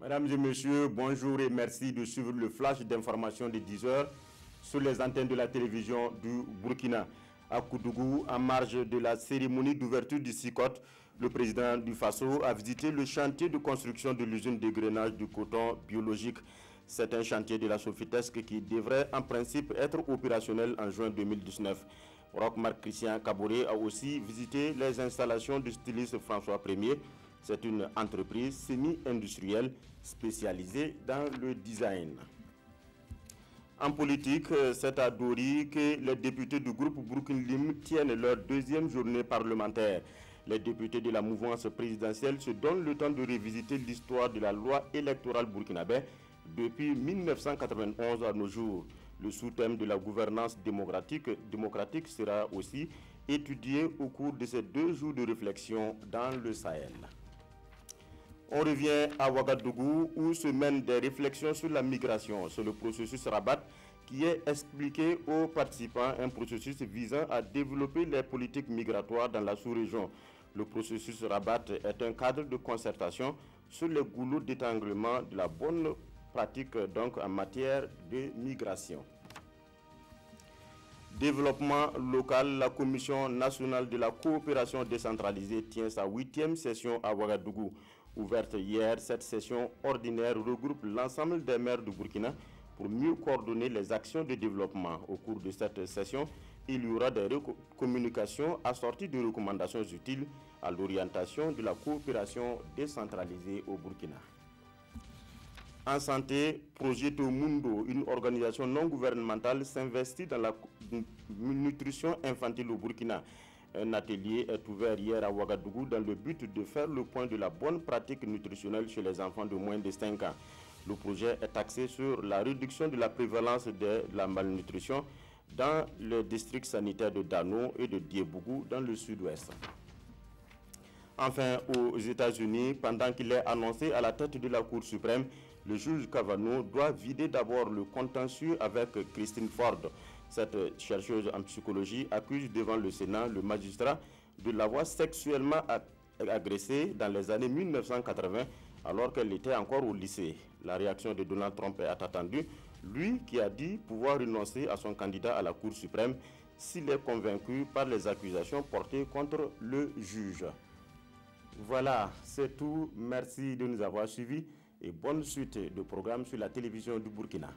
Mesdames et messieurs, bonjour et merci de suivre le flash d'information de 10 h sur les antennes de la télévision du Burkina. À Koudougou, en marge de la cérémonie d'ouverture du SICOT, le président du Faso a visité le chantier de construction de l'usine de grainage du coton biologique. C'est un chantier de la Sofitesc qui devrait en principe être opérationnel en juin 2019. Roch-Marc Christian Kaboré a aussi visité les installations du styliste François Ier. C'est une entreprise semi-industrielle spécialisée dans le design. En politique, c'est à Dori que les députés du groupe Brooklyn Lim tiennent leur deuxième journée parlementaire. Les députés de la mouvance présidentielle se donnent le temps de revisiter l'histoire de la loi électorale burkinabé depuis 1991 à nos jours. Le sous-thème de la gouvernance démocratique sera aussi étudié au cours de ces 2 jours de réflexion dans le Sahel. On revient à Ouagadougou où se mènent des réflexions sur la migration. C'est le processus Rabat qui est expliqué aux participants, un processus visant à développer les politiques migratoires dans la sous-région. Le processus Rabat est un cadre de concertation sur les goulots d'étranglement de la bonne pratique donc en matière de migration. Développement local, la Commission nationale de la coopération décentralisée tient sa 8e session à Ouagadougou. Ouverte hier, cette session ordinaire regroupe l'ensemble des maires du Burkina pour mieux coordonner les actions de développement. Au cours de cette session, il y aura des communications assorties de recommandations utiles à l'orientation de la coopération décentralisée au Burkina. En santé, Projeto Mundo, une organisation non gouvernementale, s'investit dans la nutrition infantile au Burkina. Un atelier est ouvert hier à Ouagadougou dans le but de faire le point de la bonne pratique nutritionnelle chez les enfants de moins de 5 ans. Le projet est axé sur la réduction de la prévalence de la malnutrition dans le district sanitaire de Dano et de Diebougou dans le sud-ouest. Enfin, aux États-Unis, pendant qu'il est annoncé à la tête de la Cour suprême, le juge Kavanaugh doit vider d'abord le contentieux avec Christine Ford. Cette chercheuse en psychologie accuse devant le Sénat le magistrat de l'avoir sexuellement agressée dans les années 1980 alors qu'elle était encore au lycée. La réaction de Donald Trump est attendue, lui qui a dit pouvoir renoncer à son candidat à la Cour suprême s'il est convaincu par les accusations portées contre le juge. Voilà, c'est tout. Merci de nous avoir suivis et bonne suite de programmes sur la télévision du Burkina.